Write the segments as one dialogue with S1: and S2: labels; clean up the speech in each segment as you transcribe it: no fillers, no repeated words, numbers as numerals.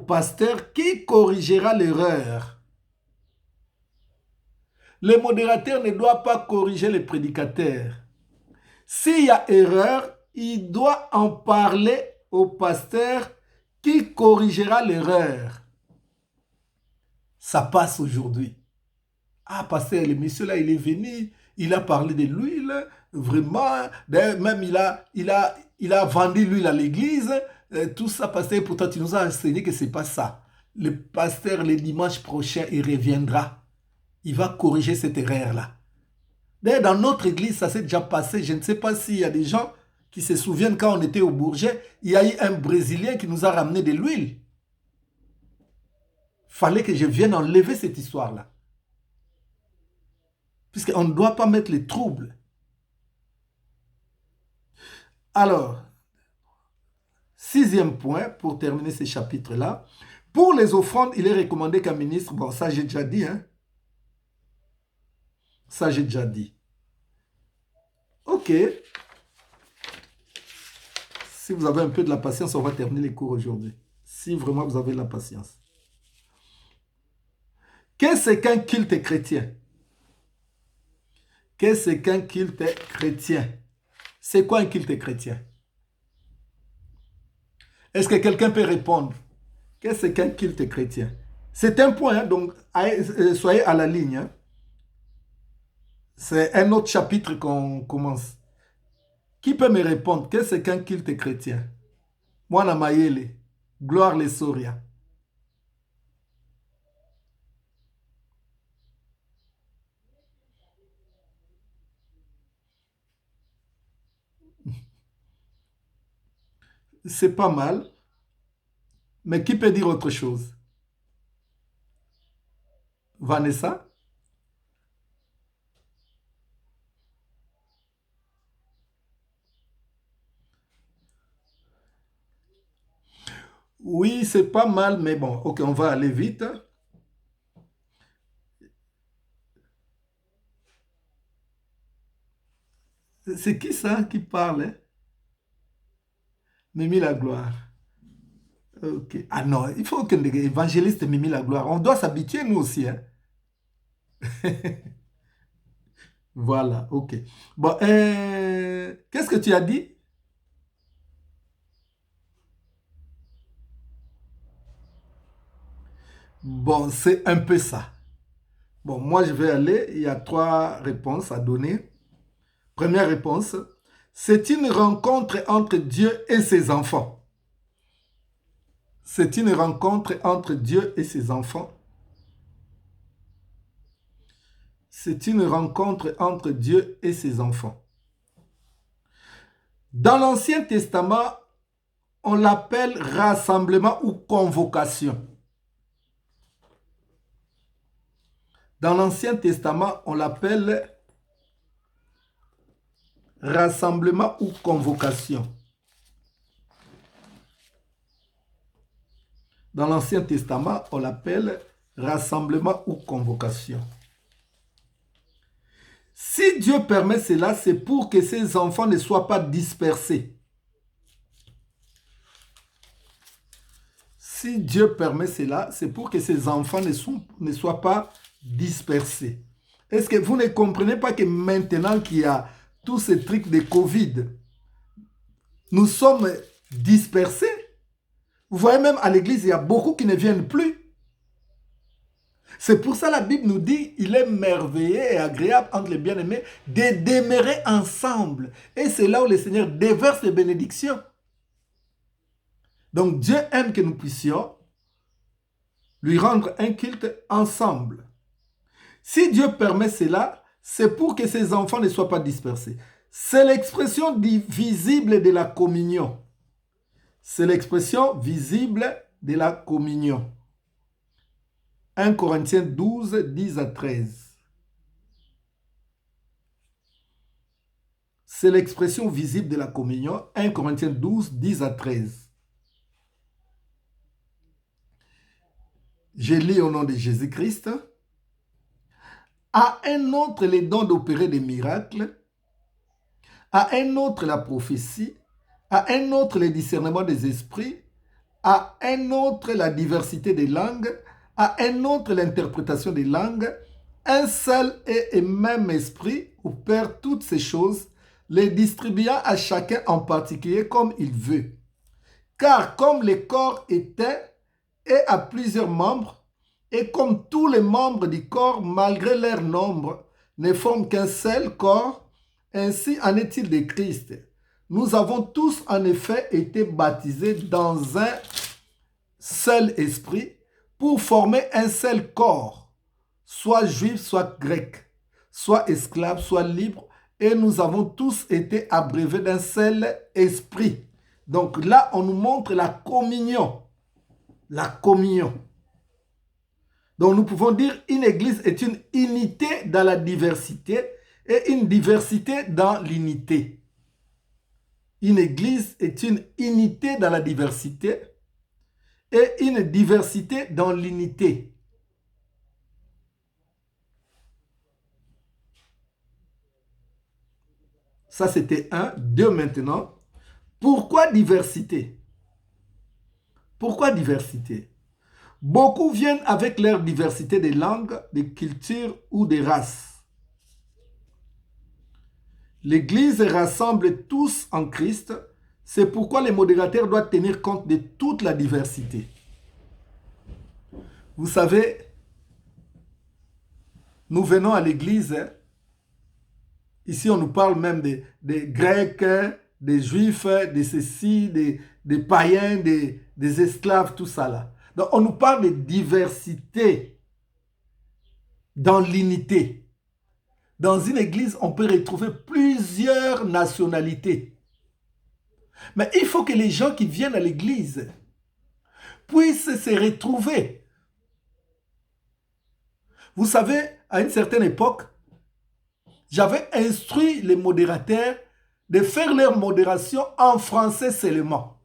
S1: pasteur qui corrigera l'erreur. Le modérateur ne doit pas corriger les prédicateurs. S'il y a erreur, il doit en parler au pasteur qui corrigera l'erreur. Ça passe aujourd'hui. Ah, pasteur, le monsieur là, il est venu, il a parlé de l'huile, vraiment, même il a vendu l'huile à l'église, tout ça, pasteur, pourtant tu nous as enseigné que c'est pas ça. Le pasteur, le dimanche prochain, il reviendra. Il va corriger cette erreur-là. D'ailleurs, dans notre église, ça s'est déjà passé. Je ne sais pas s'il y a des gens qui se souviennent quand on était au Bourget, il y a eu un Brésilien qui nous a ramené de l'huile. Fallait que je vienne enlever cette histoire-là. Puisqu'on ne doit pas mettre les troubles. Alors, 6e point, pour terminer ce chapitre-là. Pour les offrandes, il est recommandé qu'un ministre... Bon, ça j'ai déjà dit, hein. Ça j'ai déjà dit. Ok. Si vous avez un peu de la patience, on va terminer les cours aujourd'hui. Si vraiment vous avez de la patience. Qu'est-ce qu'un culte chrétien? Qu'est-ce qu'un culte chrétien? C'est quoi un culte chrétien? Est-ce que quelqu'un peut répondre? Qu'est-ce qu'un culte chrétien? C'est un point, hein, donc soyez à la ligne. Hein. C'est un autre chapitre qu'on commence. Qui peut me répondre? Qu'est-ce qu'un culte chrétien? Moi, Namayele, Gloire les Soria. C'est pas mal. Mais qui peut dire autre chose? Vanessa? Oui, c'est pas mal, mais bon, ok, on va aller vite. C'est qui ça qui parle? Hein? Mimi la gloire. Ok. Ah non, il faut qu'un évangéliste Mimi la gloire. On doit s'habituer nous aussi. Hein? Voilà, ok. Bon, qu'est-ce que tu as dit? Bon, c'est un peu ça. Bon, moi je vais aller. Il y a 3 réponses à donner. Première réponse, c'est une rencontre entre Dieu et ses enfants. C'est une rencontre entre Dieu et ses enfants. C'est une rencontre entre Dieu et ses enfants. Dans l'Ancien Testament, on l'appelle rassemblement ou convocation. Dans l'Ancien Testament, on l'appelle rassemblement ou convocation. Dans l'Ancien Testament, on l'appelle rassemblement ou convocation. Si Dieu permet cela, c'est pour que ses enfants ne soient pas dispersés. Si Dieu permet cela, c'est pour que ses enfants ne soient pas dispersés. Est-ce que vous ne comprenez pas que maintenant qu'il y a tous ces trucs de Covid, nous sommes dispersés? Vous voyez, même à l'église, il y a beaucoup qui ne viennent plus. C'est pour ça que la Bible nous dit, il est merveilleux et agréable entre les bien-aimés de demeurer ensemble. Et c'est là où le Seigneur déverse les bénédictions. Donc Dieu aime que nous puissions lui rendre un culte ensemble. Si Dieu permet cela, c'est pour que ses enfants ne soient pas dispersés. C'est l'expression visible de la communion. C'est l'expression visible de la communion. 1 Corinthiens 12, 10 à 13. C'est l'expression visible de la communion. 1 Corinthiens 12, 10 à 13. Je lis au nom de Jésus-Christ. À un autre les dons d'opérer des miracles, à un autre la prophétie, à un autre le discernement des esprits, à un autre la diversité des langues, à un autre l'interprétation des langues, un seul et même esprit opère toutes ces choses, les distribuant à chacun en particulier comme il veut. Car comme le corps était et a plusieurs membres, et comme tous les membres du corps, malgré leur nombre, ne forment qu'un seul corps, ainsi en est-il de Christ. Nous avons tous en effet été baptisés dans un seul esprit pour former un seul corps, soit juif, soit grec, soit esclave, soit libre, et nous avons tous été abreuvés d'un seul esprit. Donc là, on nous montre la communion. La communion. Donc nous pouvons dire une église est une unité dans la diversité et une diversité dans l'unité. Une église est une unité dans la diversité et une diversité dans l'unité. Ça, c'était un. Deux maintenant. Pourquoi diversité? Pourquoi diversité? Beaucoup viennent avec leur diversité de langues, de cultures ou de races. L'Église rassemble tous en Christ. C'est pourquoi les modérateurs doivent tenir compte de toute la diversité. Vous savez, nous venons à l'Église. Ici, on nous parle même des Grecs, des Juifs, de ceci, des païens, des esclaves, tout ça là. Donc, on nous parle de diversité dans l'unité. Dans une église, on peut retrouver plusieurs nationalités. Mais il faut que les gens qui viennent à l'église puissent se retrouver. Vous savez, à une certaine époque, j'avais instruit les modérateurs de faire leur modération en français seulement.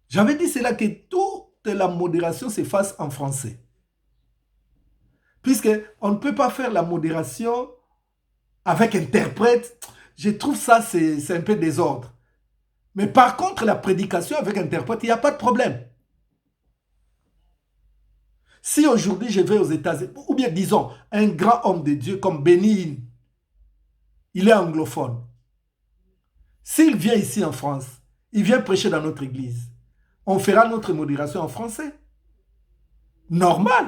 S1: J'avais dit cela que toute la modération se fasse en français. Puisqu'on ne peut pas faire la modération avec interprète, je trouve ça c'est un peu désordre. Mais par contre, la prédication avec interprète, il n'y a pas de problème. Si aujourd'hui je vais aux États-Unis, ou bien disons, un grand homme de Dieu comme Bénin, il est anglophone. S'il vient ici en France, il vient prêcher dans notre église, on fera notre modération en français. Normal.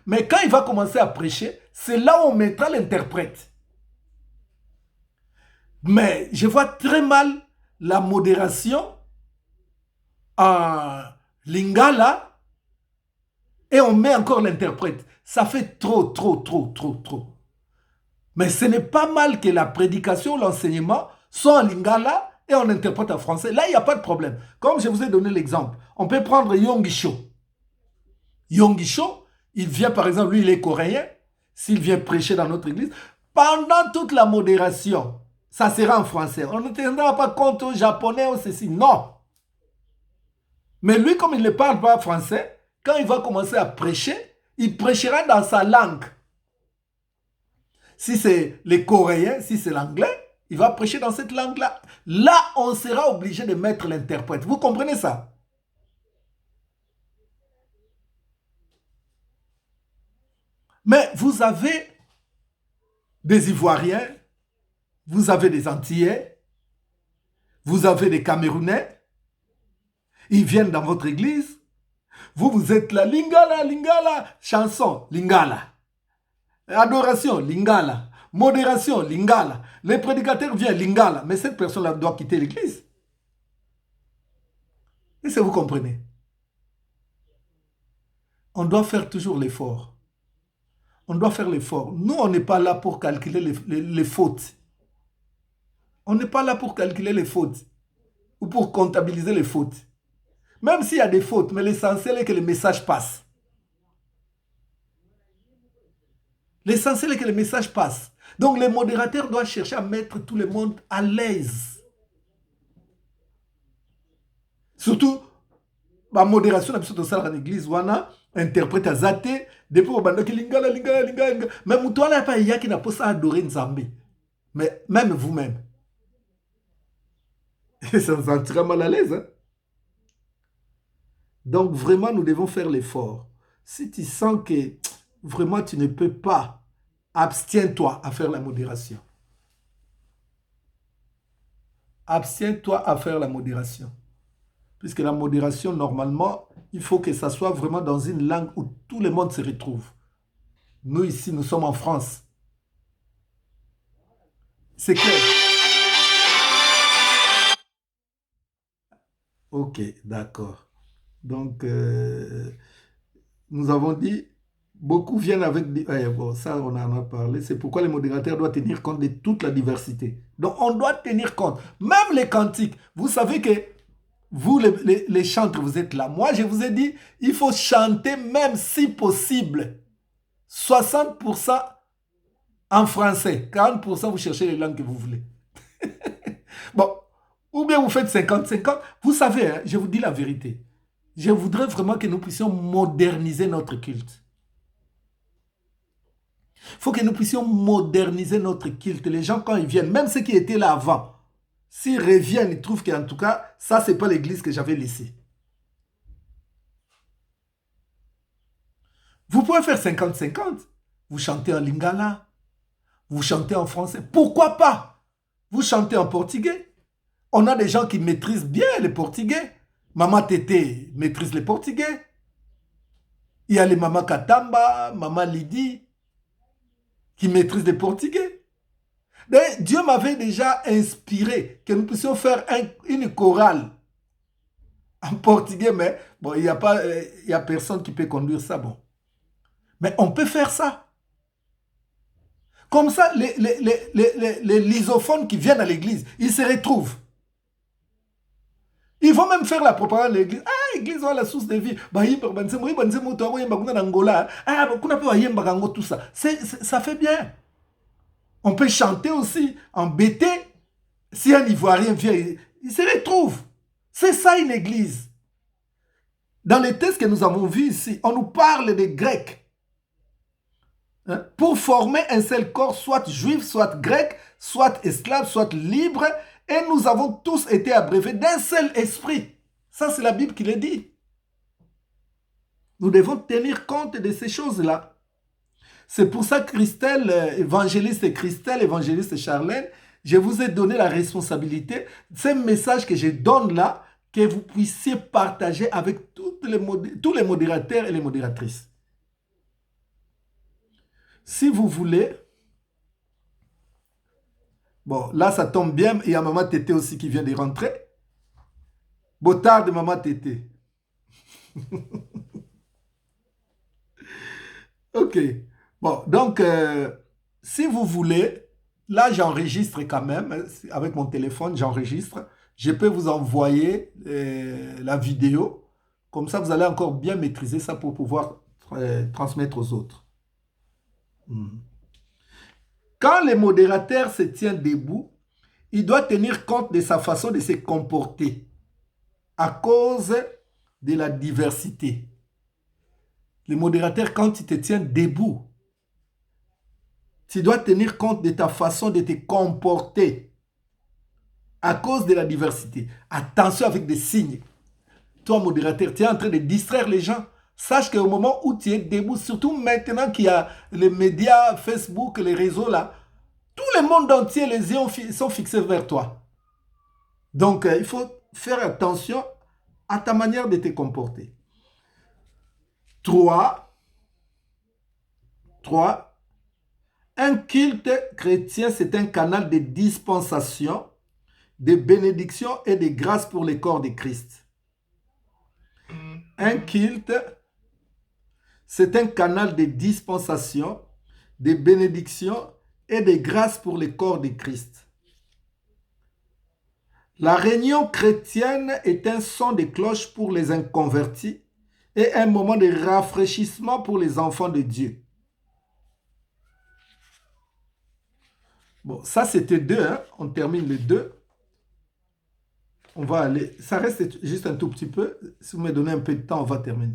S1: Mais quand il va commencer à prêcher, c'est là où on mettra l'interprète. Mais je vois très mal la modération en lingala et on met encore l'interprète. Ça fait trop. Mais ce n'est pas mal que la prédication, l'enseignement soit en lingala et on interprète en français. Là, il n'y a pas de problème. Comme je vous ai donné l'exemple, on peut prendre Yonggi-cho. Yonggi-cho, il vient par exemple, lui il est coréen, s'il vient prêcher dans notre église, pendant toute la modération, ça sera en français. On ne tiendra pas compte au japonais ou ceci, non. Mais lui, comme il ne parle pas français, quand il va commencer à prêcher, il prêchera dans sa langue. Si c'est les Coréens, si c'est l'anglais, il va prêcher dans cette langue-là. Là, on sera obligé de mettre l'interprète. Vous comprenez ça? Mais vous avez des Ivoiriens, vous avez des Antillais, vous avez des Camerounais, ils viennent dans votre église, vous êtes là, lingala, lingala, chanson, lingala, adoration, lingala, modération, lingala, les prédicateurs viennent, lingala, mais cette personne-là doit quitter l'église. Est-ce que vous comprenez? On doit faire toujours l'effort. On doit faire l'effort. Nous, on n'est pas là pour calculer les fautes. On n'est pas là pour calculer les fautes ou pour comptabiliser les fautes. Même s'il y a des fautes, mais l'essentiel est que le message passe. L'essentiel est que le message passe. Donc les modérateurs doivent chercher à mettre tout le monde à l'aise. Surtout, la modération, dans l'église, on a interprète à zate, depuis au bando qui lingala. Même toi, là, il y a qui n'a pas ça adorer Nzambi. Mais même vous-même. Et ça se sentira mal à l'aise. Hein. Donc vraiment, nous devons faire l'effort. Si tu sens que vraiment tu ne peux pas, abstiens-toi à faire la modération. Abstiens-toi à faire la modération. Puisque la modération, normalement, il faut que ça soit vraiment dans une langue où tout le monde se retrouve. Nous, ici, nous sommes en France. C'est clair. Ok, d'accord. Donc, nous avons dit, beaucoup viennent avec des... bon, ça, on en a parlé. C'est pourquoi les modérateurs doivent tenir compte de toute la diversité. Donc, on doit tenir compte. Même les cantiques. Vous savez que vous, les chantres, vous êtes là. Moi, je vous ai dit, il faut chanter même si possible. 60% en français. 40%, vous cherchez les langues que vous voulez. Bon, ou bien vous faites 50-50. Vous savez, hein, je vous dis la vérité. Je voudrais vraiment que nous puissions moderniser notre culte. Il faut que nous puissions moderniser notre culte. Les gens, quand ils viennent, même ceux qui étaient là avant, s'ils reviennent, ils trouvent qu'en tout cas, ça, ce n'est pas l'église que j'avais laissée. Vous pouvez faire 50-50. Vous chantez en lingala, vous chantez en français. Pourquoi pas? Vous chantez en portugais. On a des gens qui maîtrisent bien le portugais. Maman Tété maîtrise le portugais. Il y a les Maman Katamba, Maman Lydie, qui maîtrisent le portugais. Dieu m'avait déjà inspiré que nous puissions faire une chorale en portugais, mais bon, il n'y a personne qui peut conduire ça. Bon. Mais on peut faire ça. Comme ça, les lysophones qui viennent à l'église, ils se retrouvent. Ils vont même faire la propagande de l'église. Ah, l'église est la source de vie. Tout ça. Ça fait bien. On peut chanter aussi, embêter. Si un Ivoirien vient, il se retrouve. C'est ça une église. Dans les textes que nous avons vus ici, on nous parle des Grecs. Hein? Pour former un seul corps, soit juif, soit grec, soit esclave, soit libre. Et nous avons tous été abreuvés d'un seul esprit. Ça, c'est la Bible qui le dit. Nous devons tenir compte de ces choses-là. C'est pour ça que Christelle, évangéliste Charlène, je vous ai donné la responsabilité, ces messages que je donne là, que vous puissiez partager avec tous les modérateurs et les modératrices. Si vous voulez, bon, là ça tombe bien, il y a Maman Tété aussi qui vient de rentrer. Botard de Maman Tété. Ok. Bon, donc, si vous voulez, là, j'enregistre quand même, avec mon téléphone, j'enregistre. Je peux vous envoyer la vidéo. Comme ça, vous allez encore bien maîtriser ça pour pouvoir transmettre aux autres. Quand le modérateur se tient debout, il doit tenir compte de sa façon de se comporter à cause de la diversité. Le modérateur, quand il te tient debout, tu dois tenir compte de ta façon de te comporter à cause de la diversité. Attention avec des signes. Toi, modérateur, tu es en train de distraire les gens. Sache qu'au moment où tu es debout, surtout maintenant qu'il y a les médias, Facebook, les réseaux là, tout le monde entier, les yeux sont fixés vers toi. Donc, il faut faire attention à ta manière de te comporter. 3. Un culte chrétien, c'est un canal de dispensation, de bénédiction et de grâce pour le corps de Christ. Un culte, c'est un canal de dispensation, de bénédiction et de grâce pour le corps de Christ. La réunion chrétienne est un son de cloche pour les inconvertis et un moment de rafraîchissement pour les enfants de Dieu. Bon, ça c'était 2, hein? On termine les 2. On va aller, ça reste juste un tout petit peu. Si vous me donnez un peu de temps, on va terminer.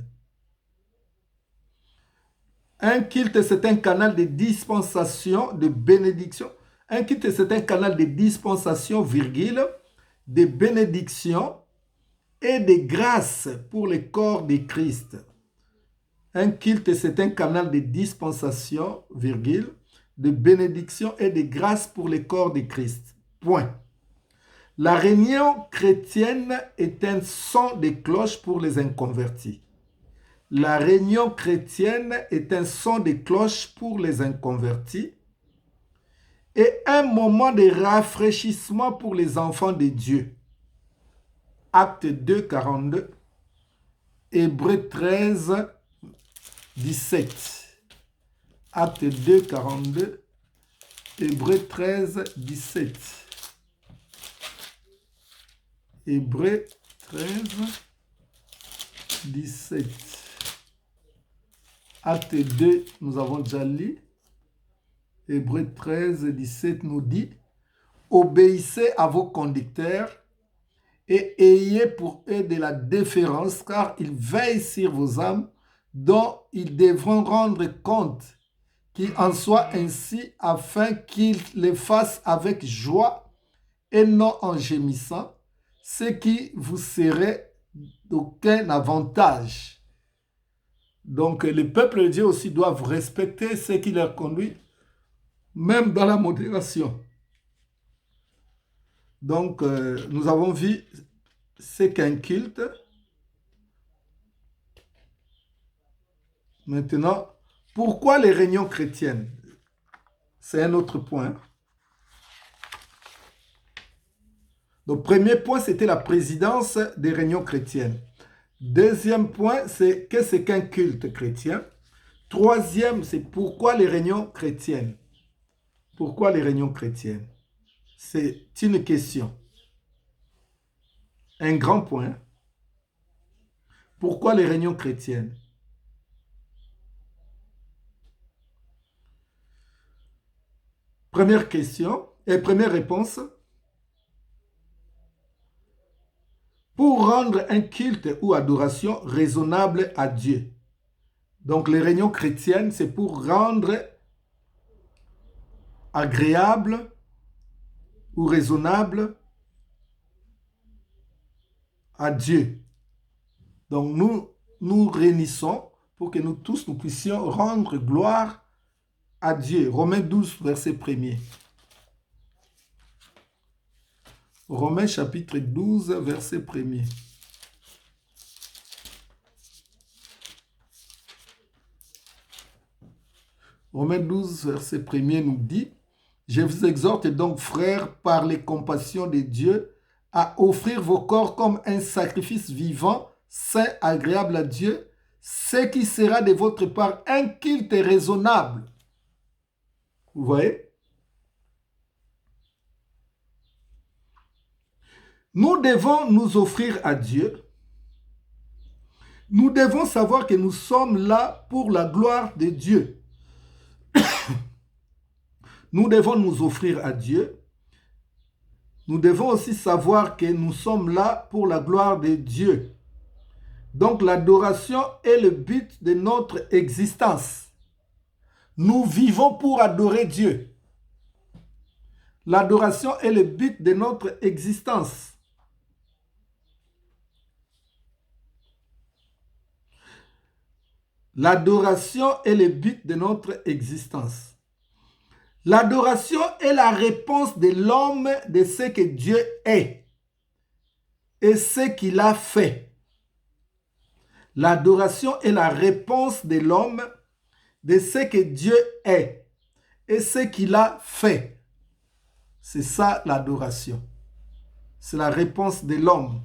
S1: Un culte, c'est un canal de dispensation, de bénédiction. Un culte, c'est un canal de dispensation, virgule, des bénédictions et des grâces pour le corps de Christ. Un culte, c'est un canal de dispensation, virgule, de bénédiction et de grâce pour le corps de Christ. Point. La réunion chrétienne est un son de cloche pour les inconvertis. La réunion chrétienne est un son de cloche pour les inconvertis et un moment de rafraîchissement pour les enfants de Dieu. Acte 2, 42, Hébreux 13, 17. Acte 2, 42, Hébreux 13, 17. Hébreux 13, 17. Acte 2, nous avons déjà lu. Hébreux 13, 17 nous dit « Obéissez à vos conducteurs et ayez pour eux de la déférence, car ils veillent sur vos âmes, dont ils devront rendre compte, qu'il en soit ainsi, afin qu'ils les fassent avec joie et non en gémissant, ce qui vous serait d'aucun avantage. » Donc, le peuple de Dieu aussi doivent respecter ce qui leur conduit, même dans la modération. Donc, nous avons vu ce qu'un culte. Maintenant, pourquoi les réunions chrétiennes? C'est un autre point. Donc, premier point, c'était la présidence des réunions chrétiennes. Deuxième point, c'est qu'est-ce c'est qu'un culte chrétien. Troisième, c'est pourquoi les réunions chrétiennes. Pourquoi les réunions chrétiennes? C'est une question. Un grand point. Pourquoi les réunions chrétiennes? Première question et première réponse. Pour rendre un culte ou adoration raisonnable à Dieu. Donc les réunions chrétiennes, c'est pour rendre agréable ou raisonnable à Dieu. Donc nous réunissons pour que nous tous nous puissions rendre gloire à Dieu. Romains 12, verset 1er. Romains chapitre 12, verset 1er. Romains 12, verset 1er nous dit « Je vous exhorte donc, frères, par les compassions de Dieu, à offrir vos corps comme un sacrifice vivant, saint, agréable à Dieu, ce qui sera de votre part un culte raisonnable. » Vous voyez? Nous devons nous offrir à Dieu. Nous devons savoir que nous sommes là pour la gloire de Dieu. Nous devons nous offrir à Dieu. Nous devons aussi savoir que nous sommes là pour la gloire de Dieu. Donc l'adoration est le but de notre existence. Nous vivons pour adorer Dieu. L'adoration est le but de notre existence. L'adoration est le but de notre existence. L'adoration est la réponse de l'homme de ce que Dieu est et ce qu'il a fait. L'adoration est la réponse de l'homme de ce que Dieu est et ce qu'il a fait. C'est ça l'adoration. C'est la réponse de l'homme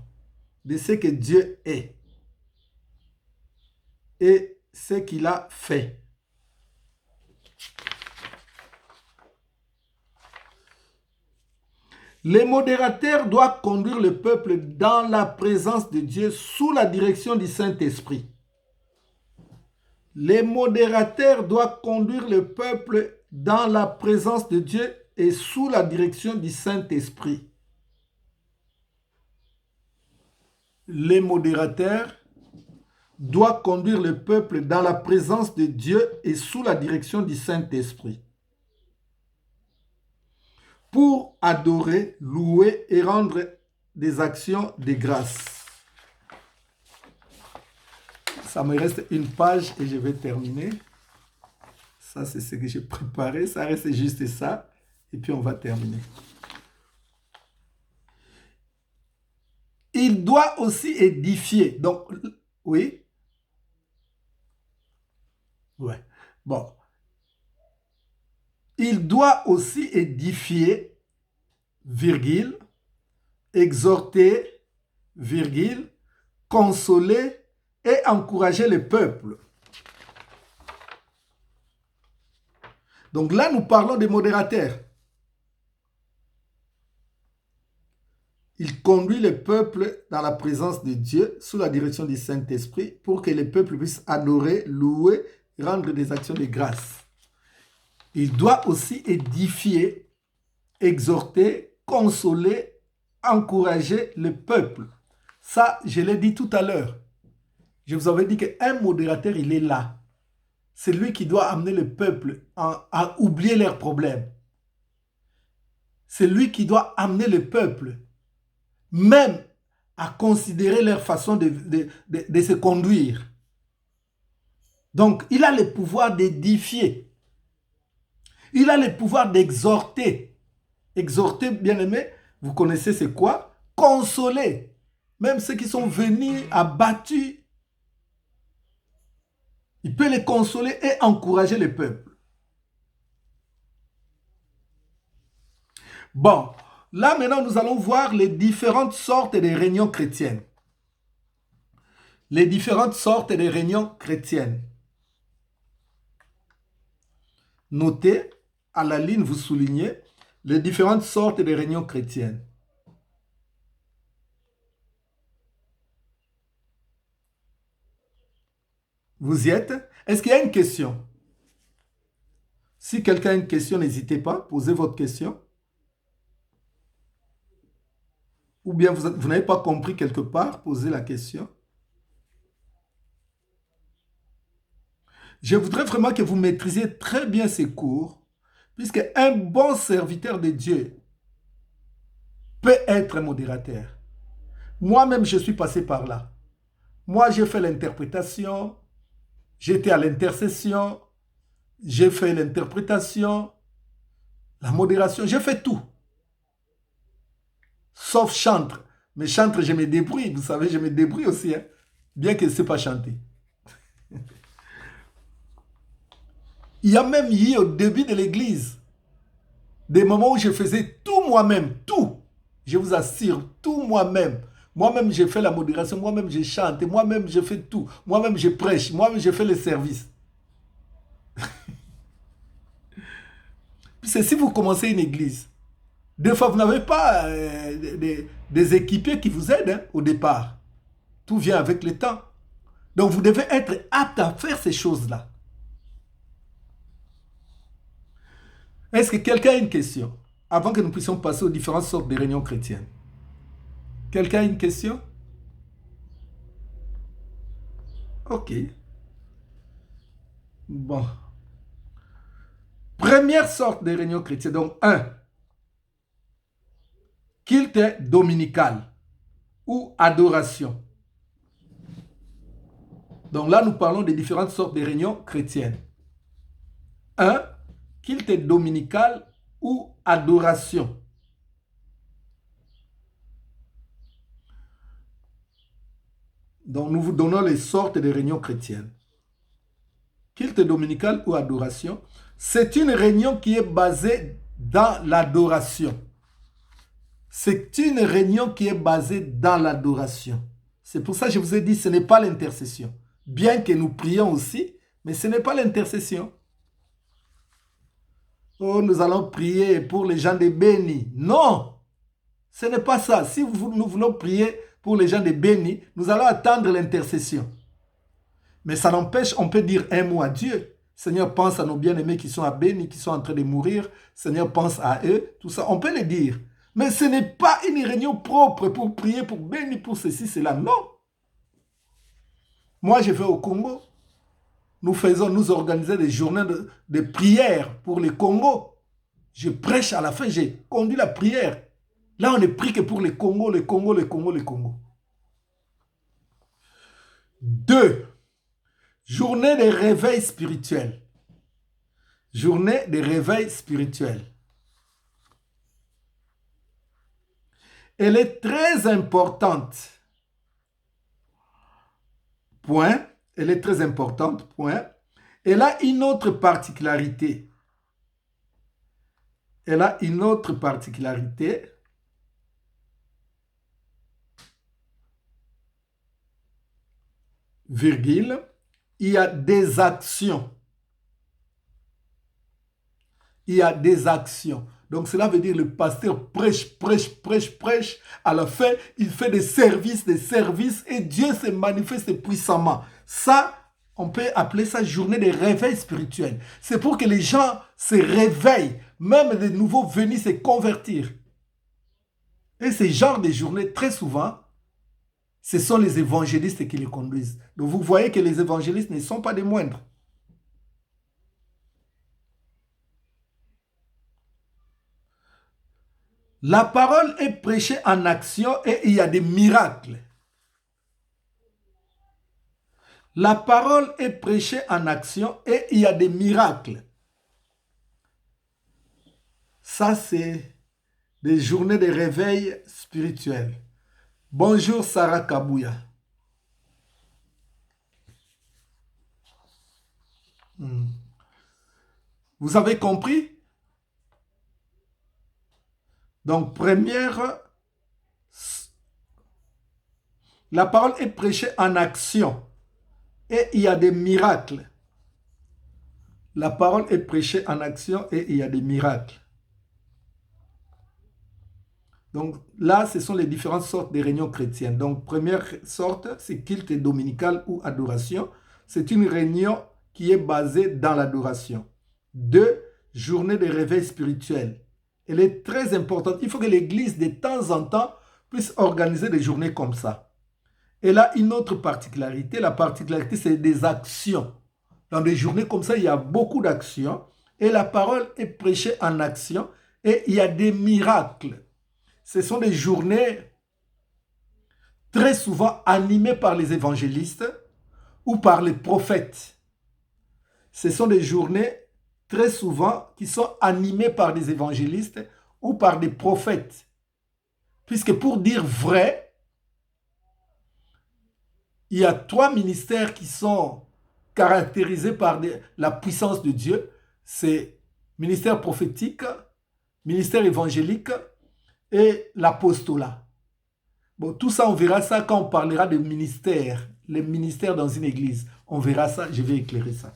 S1: de ce que Dieu est et ce qu'il a fait. Les modérateurs doivent conduire le peuple dans la présence de Dieu sous la direction du Saint-Esprit. Les modérateurs doivent conduire le peuple dans la présence de Dieu et sous la direction du Saint-Esprit. Les modérateurs doivent conduire le peuple dans la présence de Dieu et sous la direction du Saint-Esprit. Pour adorer, louer et rendre des actions de grâce. Ça me reste une page et je vais terminer. Ça, c'est ce que j'ai préparé. Ça reste juste ça. Et puis, on va terminer. Il doit aussi édifier. Donc, oui. Ouais. Bon. Il doit aussi édifier, virgule, exhorter, virgule, consoler et encourager le peuple. Donc là, nous parlons des modérateurs. Il conduit le peuple dans la présence de Dieu sous la direction du Saint-Esprit pour que le peuple puisse adorer, louer, rendre des actions de grâce. Il doit aussi édifier, exhorter, consoler, encourager le peuple. Ça, je l'ai dit tout à l'heure. Je vous avais dit qu'un modérateur, il est là. C'est lui qui doit amener le peuple à oublier leurs problèmes. C'est lui qui doit amener le peuple même à considérer leur façon de se conduire. Donc, il a le pouvoir d'édifier. Il a le pouvoir d'exhorter. Exhorter, bien-aimé, vous connaissez c'est quoi? Consoler. Même ceux qui sont venus abattus, il peut les consoler et encourager le peuple. Bon, là maintenant nous allons voir les différentes sortes de réunions chrétiennes. Les différentes sortes de réunions chrétiennes. Notez, à la ligne vous soulignez les différentes sortes de réunions chrétiennes. Vous y êtes? Est-ce qu'il y a une question? Si quelqu'un a une question, n'hésitez pas, posez votre question. Ou bien vous n'avez pas compris quelque part, posez la question. Je voudrais vraiment que vous maîtrisiez très bien ces cours, puisque un bon serviteur de Dieu peut être un modérateur. Moi-même, je suis passé par là. Moi, j'ai fait l'interprétation, j'étais à l'intercession, j'ai fait l'interprétation, la modération, j'ai fait tout. Sauf chantre. Mais chantre, je me débrouille. Vous savez, je me débrouille aussi, hein, bien que je ne sais pas chanter. Il y a même eu au début de l'église des moments où je faisais tout moi-même, tout. Je vous assure, tout moi-même. Moi-même, j'ai fait la modération, moi-même, je chante, moi-même, je fais tout. Moi-même, je prêche, moi-même, je fais le service. C'est si vous commencez une église, des fois, vous n'avez pas des équipiers qui vous aident hein, au départ. Tout vient avec le temps. Donc, vous devez être apte à faire ces choses-là. Est-ce que quelqu'un a une question? Avant que nous puissions passer aux différentes sortes de réunions chrétiennes. Quelqu'un a une question? Ok. Bon. Première sorte de réunion chrétienne. Donc, 1. Culte dominical ou adoration. Donc là, nous parlons des différentes sortes de réunions chrétiennes. 1. Culte dominical ou adoration. Donc nous vous donnons les sortes de réunions chrétiennes. Culte dominical ou adoration, c'est une réunion qui est basée dans l'adoration. C'est une réunion qui est basée dans l'adoration. C'est pour ça que je vous ai dit, ce n'est pas l'intercession. Bien que nous prions aussi, mais ce n'est pas l'intercession. Oh, nous allons prier pour les gens de Béni. Non, ce n'est pas ça. Si nous voulons prier pour les gens de Béni, nous allons attendre l'intercession. Mais ça n'empêche, on peut dire un mot à Dieu. Seigneur, pense à nos bien-aimés qui sont à Béni, qui sont en train de mourir. Seigneur, pense à eux. Tout ça, on peut le dire. Mais ce n'est pas une réunion propre pour prier pour Béni, pour ceci, cela. Non. Moi, je vais au Congo. Nous organisons des journées de prière pour le Congo. Je prêche à la fin, j'ai conduit la prière. Là, on ne prie que pour le Congo, le Congo, le Congo, le Congo. 2. Journée de réveil spirituel. Journée de réveil spirituel. Elle est très importante. Point. Elle est très importante. Point. Elle a une autre particularité. Elle a une autre particularité. Virgule. Il y a des actions. Il y a des actions. Donc cela veut dire le pasteur prêche, prêche, prêche, prêche. À la fin, il fait des services et Dieu se manifeste puissamment. Ça, on peut appeler ça journée de réveil spirituel. C'est pour que les gens se réveillent, même de nouveaux venus se convertir. Et ce genre de journées, très souvent, ce sont les évangélistes qui les conduisent. Donc vous voyez que les évangélistes ne sont pas des moindres. La parole est prêchée en action et il y a des miracles. La parole est prêchée en action et il y a des miracles. Ça, c'est des journées de réveil spirituel. Bonjour Sarah Kabouya. Vous avez compris? Donc, première, la parole est prêchée en action et il y a des miracles. La parole est prêchée en action et il y a des miracles. Donc là, ce sont les différentes sortes de réunions chrétiennes. Donc, première sorte, c'est culte dominical ou adoration. C'est une réunion qui est basée dans l'adoration. 2, journée de réveil spirituel. Elle est très importante. Il faut que l'Église, de temps en temps, puisse organiser des journées comme ça. Elle a une autre particularité. La particularité, c'est des actions. Dans des journées comme ça, il y a beaucoup d'actions. Et la parole est prêchée en action. Et il y a des miracles. Ce sont des journées très souvent animées par les évangélistes ou par les prophètes. Ce sont des journées très souvent qui sont animées par des évangélistes ou par des prophètes. Puisque pour dire vrai, il y a 3 ministères qui sont caractérisés par la puissance de Dieu. C'est ministère prophétique, ministère évangélique et l'apostolat. Bon, tout ça, on verra ça quand on parlera de ministères, les ministères dans une église. On verra ça, je vais éclairer ça.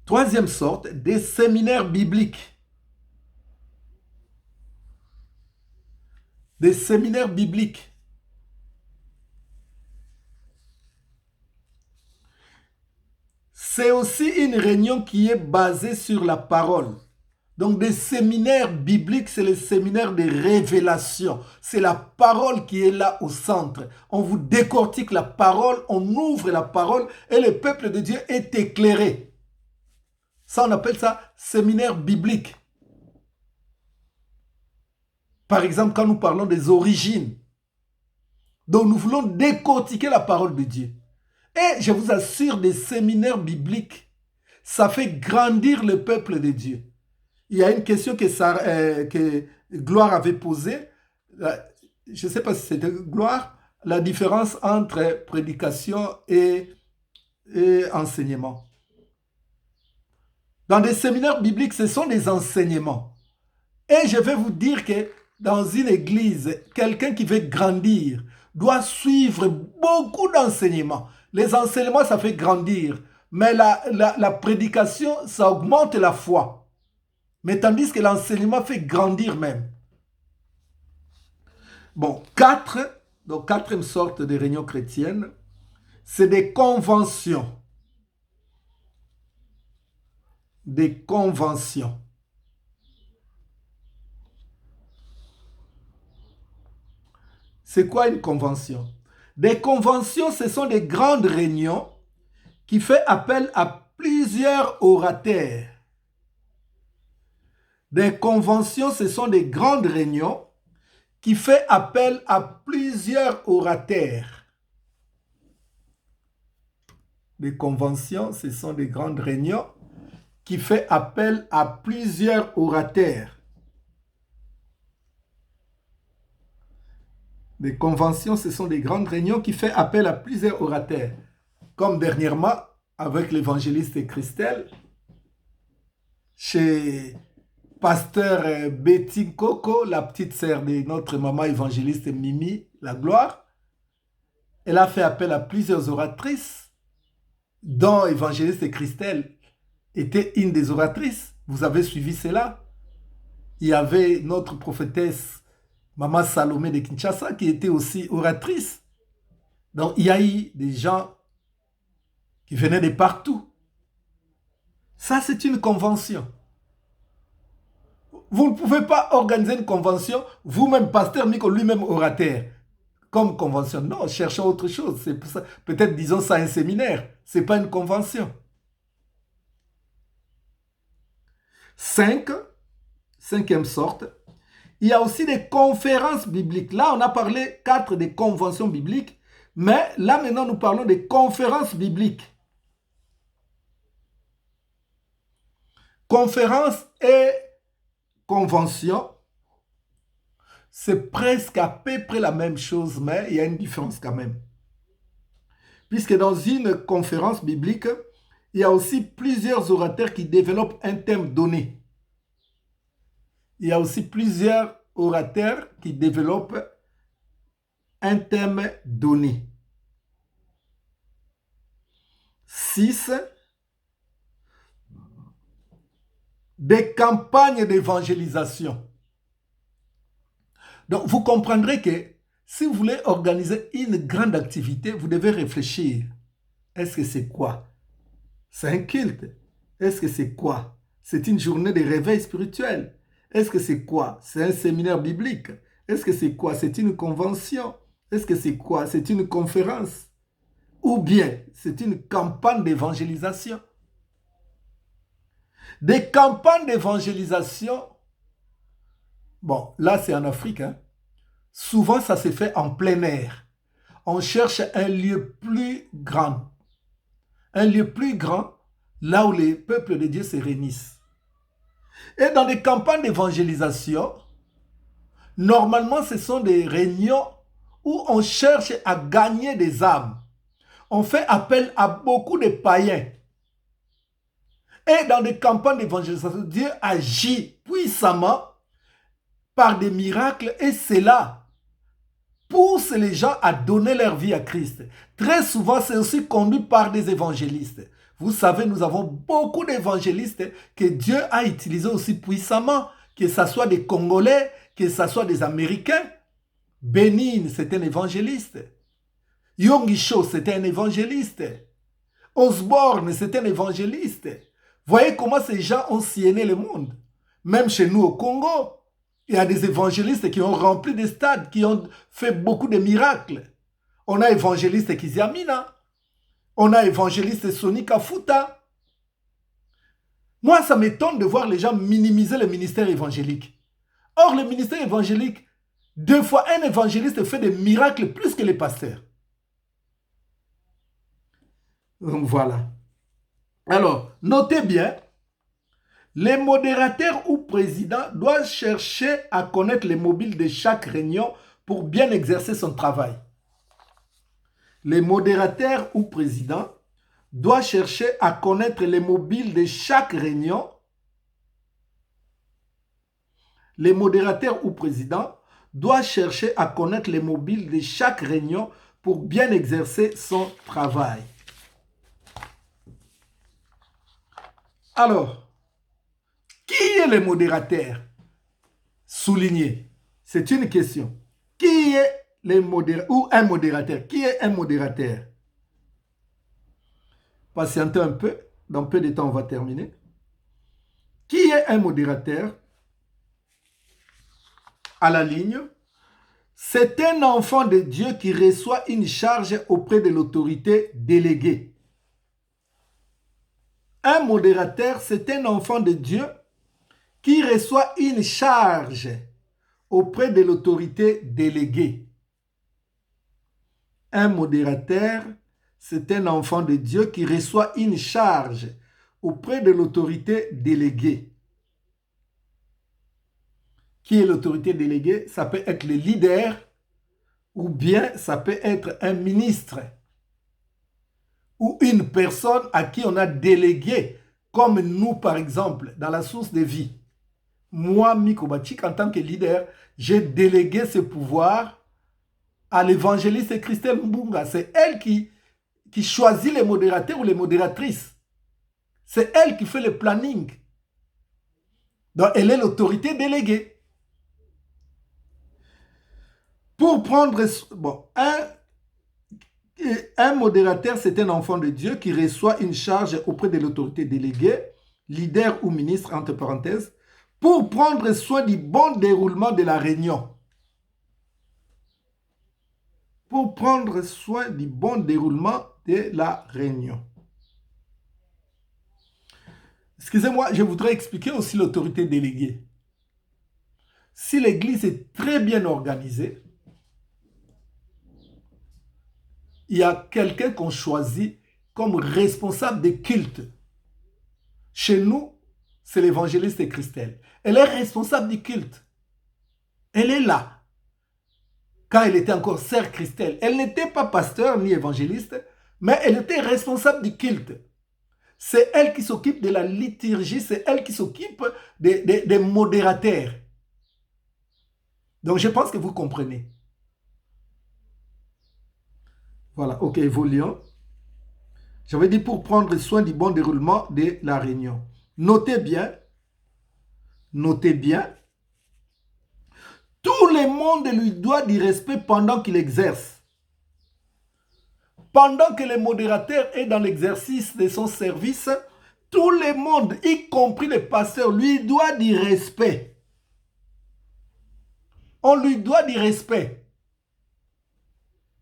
S1: Troisième sorte, des séminaires bibliques. Des séminaires bibliques. C'est aussi une réunion qui est basée sur la parole. Donc des séminaires bibliques, c'est les séminaires de révélation. C'est la parole qui est là au centre. On vous décortique la parole, on ouvre la parole et le peuple de Dieu est éclairé. Ça, on appelle ça séminaire biblique. Par exemple, quand nous parlons des origines, donc nous voulons décortiquer la parole de Dieu. Et je vous assure, des séminaires bibliques, ça fait grandir le peuple de Dieu. Il y a une question que Gloire avait posée. Je ne sais pas si c'était Gloire, la différence entre prédication et enseignement. Dans des séminaires bibliques, ce sont des enseignements. Et je vais vous dire que dans une église, quelqu'un qui veut grandir doit suivre beaucoup d'enseignements. Les enseignements, ça fait grandir. Mais la prédication, ça augmente la foi. Mais tandis que l'enseignement fait grandir même. Bon, 4, donc 4e sorte de réunion chrétienne, c'est des conventions. Des conventions. C'est quoi une convention? Des conventions, ce sont des grandes réunions qui font appel à plusieurs orateurs. Des conventions, ce sont des grandes réunions qui font appel à plusieurs orateurs. Des conventions, ce sont des grandes réunions qui font appel à plusieurs orateurs. Des conventions, ce sont des grandes réunions qui font appel à plusieurs orateurs. Comme dernièrement, avec l'évangéliste Christelle, chez pasteur Betty Coco, la petite sœur de notre maman évangéliste Mimi, la gloire. Elle a fait appel à plusieurs oratrices, dont évangéliste Christelle était une des oratrices. Vous avez suivi cela. Il y avait notre prophétesse, maman Salomé de Kinshasa, qui était aussi oratrice. Donc, il y a eu des gens qui venaient de partout. Ça, c'est une convention. Vous ne pouvez pas organiser une convention, vous-même, pasteur Miko, lui-même orateur, comme convention. Non, cherchons autre chose. C'est pour ça. Peut-être disons ça un séminaire. Ce n'est pas une convention. 5, cinquième sorte, il y a aussi des conférences bibliques. Là, on a parlé 4 des conventions bibliques, mais là maintenant, nous parlons des conférences bibliques. Conférence et convention, c'est presque à peu près la même chose, mais il y a une différence quand même. Puisque dans une conférence biblique, il y a aussi plusieurs orateurs qui développent un thème donné. Il y a aussi plusieurs orateurs qui développent un thème donné. 6. Des campagnes d'évangélisation. Donc, vous comprendrez que si vous voulez organiser une grande activité, vous devez réfléchir. Est-ce que c'est quoi? C'est un culte. Est-ce que c'est quoi? C'est une journée de réveil spirituel. Est-ce que c'est quoi? C'est un séminaire biblique. Est-ce que c'est quoi? C'est une convention. Est-ce que c'est quoi? C'est une conférence. Ou bien, c'est une campagne d'évangélisation. Des campagnes d'évangélisation, bon, là c'est en Afrique, hein. Souvent ça se fait en plein air. On cherche un lieu plus grand. Un lieu plus grand, là où les peuples de Dieu se réunissent. Et dans des campagnes d'évangélisation, normalement ce sont des réunions où on cherche à gagner des âmes. On fait appel à beaucoup de païens. Et dans des campagnes d'évangélisation, Dieu agit puissamment par des miracles et cela pousse les gens à donner leur vie à Christ. Très souvent, c'est aussi conduit par des évangélistes. Vous savez, nous avons beaucoup d'évangélistes que Dieu a utilisés aussi puissamment, que ce soit des Congolais, que ce soit des Américains. Bénin, c'était un évangéliste. Yongisho, c'était un évangéliste. Osborne, c'était un évangéliste. Voyez comment ces gens ont sillonné le monde. Même chez nous au Congo, il y a des évangélistes qui ont rempli des stades, qui ont fait beaucoup de miracles. On a évangéliste Kiziamina. On a évangéliste Soni Kafuta. Moi, ça m'étonne de voir les gens minimiser le ministère évangélique. Or, le ministère évangélique, deux fois un évangéliste fait des miracles plus que les pasteurs. Donc voilà. Alors, notez bien, les modérateurs ou présidents doivent chercher à connaître les mobiles de chaque réunion pour bien exercer son travail. Les modérateurs ou présidents doivent chercher à connaître les mobiles de chaque réunion. Les modérateurs ou présidents doivent chercher à connaître les mobiles de chaque réunion pour bien exercer son travail. Alors, qui est le modérateur? Souligné. C'est une question. Qui est le modérateur ou un modérateur? Qui est un modérateur? Patientez un peu. Dans peu de temps, on va terminer. Qui est un modérateur? À la ligne. C'est un enfant de Dieu qui reçoit une charge auprès de l'autorité déléguée. Un modérateur, c'est un enfant de Dieu qui reçoit une charge auprès de l'autorité déléguée. Un modérateur, c'est un enfant de Dieu qui reçoit une charge auprès de l'autorité déléguée. Qui est l'autorité déléguée? Ça peut être le leader ou bien ça peut être un ministre ou une personne à qui on a délégué, comme nous par exemple, dans la source de vie. Moi, Miko Bachik, en tant que leader, j'ai délégué ce pouvoir à l'évangéliste Christelle Mbunga. C'est elle qui choisit les modérateurs ou les modératrices. C'est elle qui fait le planning. Donc, elle est l'autorité déléguée. Pour prendre... Bon, un modérateur, c'est un enfant de Dieu qui reçoit une charge auprès de l'autorité déléguée, leader ou ministre, entre parenthèses, pour prendre soin du bon déroulement de la réunion. Pour prendre soin du bon déroulement de la réunion. Excusez-moi, je voudrais expliquer aussi l'autorité déléguée. Si l'église est très bien organisée, il y a quelqu'un qu'on choisit comme responsable des cultes. Chez nous, c'est l'évangéliste Christelle. Elle est responsable du culte. Elle est là. Quand elle était encore sœur Christelle, elle n'était pas pasteur ni évangéliste, mais elle était responsable du culte. C'est elle qui s'occupe de la liturgie, c'est elle qui s'occupe des modérateurs. Donc je pense que vous comprenez. Voilà, ok, évoluons. J'avais dit pour prendre soin du bon déroulement de la réunion. Notez bien, tout le monde lui doit du respect pendant qu'il exerce. Pendant que le modérateur est dans l'exercice de son service, tout le monde, y compris le pasteur, lui doit du respect. On lui doit du respect.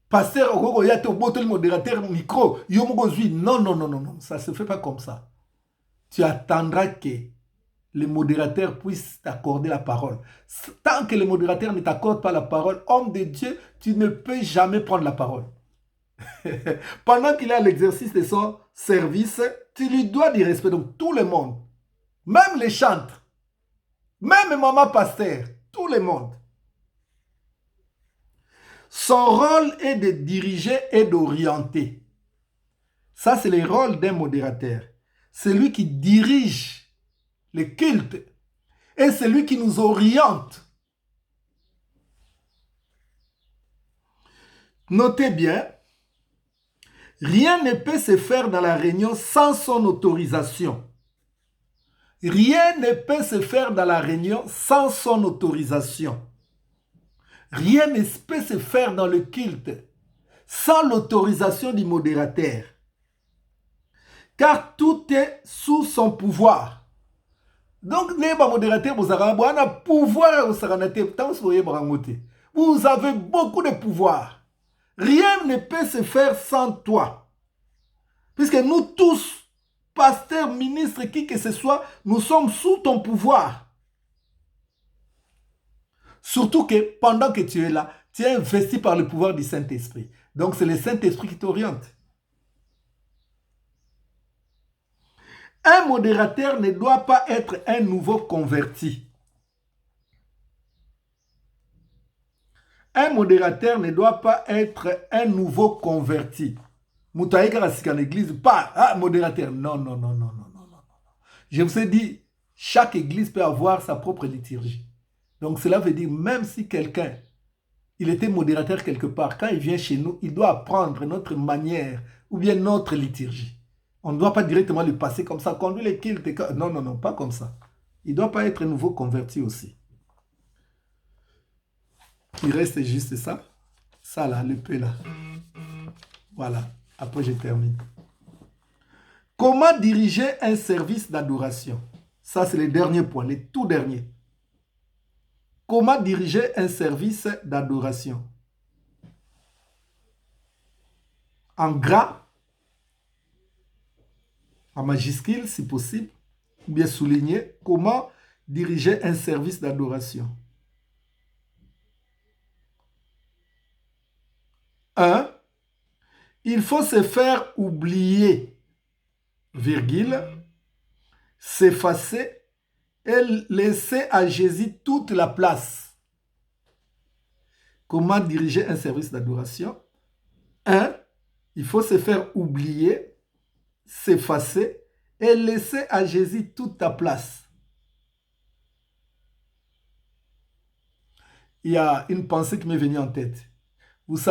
S1: Pasteur, il y a le modérateur micro. Non, ça ne se fait pas comme ça. Tu attendras que le modérateur puisse t'accorder la parole. Tant que le modérateur ne t'accorde pas la parole, homme de Dieu, tu ne peux jamais prendre la parole. Pendant qu'il est à l'exercice de son service, tu lui dois du respect. Donc tout le monde, même les chantres, même maman pasteur, tout le monde. Son rôle est de diriger et d'orienter. Ça, c'est le rôle d'un modérateur. C'est lui qui dirige le culte et c'est lui qui nous oriente. Notez bien, rien ne peut se faire dans la réunion sans son autorisation. Rien ne peut se faire dans la réunion sans son autorisation. Rien ne peut se faire dans le culte sans l'autorisation du modérateur. Car tout est sous son pouvoir. Donc, les modérateurs, vous avez pouvoir. Vous avez beaucoup de pouvoir. Rien ne peut se faire sans toi. Puisque nous tous, pasteurs, ministres, qui que ce soit, nous sommes sous ton pouvoir. Surtout que pendant que tu es là, tu es investi par le pouvoir du Saint-Esprit. Donc c'est le Saint-Esprit qui t'oriente. Un modérateur ne doit pas être un nouveau converti. Un modérateur ne doit pas être un nouveau converti. Moutaïka en église, pas modérateur. Non. Je vous ai dit, chaque église peut avoir sa propre liturgie. Donc cela veut dire, même si quelqu'un, il était modérateur quelque part, quand il vient chez nous, il doit apprendre notre manière ou bien notre liturgie. On ne doit pas directement le passer comme ça, conduire les cultes. Non, pas comme ça. Il ne doit pas être nouveau converti aussi. Il reste juste ça. Ça là, le peu là. Voilà. Après, je termine. Comment diriger un service d'adoration? Ça, c'est le dernier point, le tout dernier. Comment diriger un service d'adoration? En gras, en majuscule si possible, ou bien souligné, comment diriger un service d'adoration? 1. Il faut se faire oublier, virgule, s'effacer et laisser à Jésus toute la place. Comment diriger un service d'adoration? 1. Il faut se faire oublier, s'effacer et laisser à Jésus toute ta place. Il y a une pensée qui m'est venue en tête. Vous savez,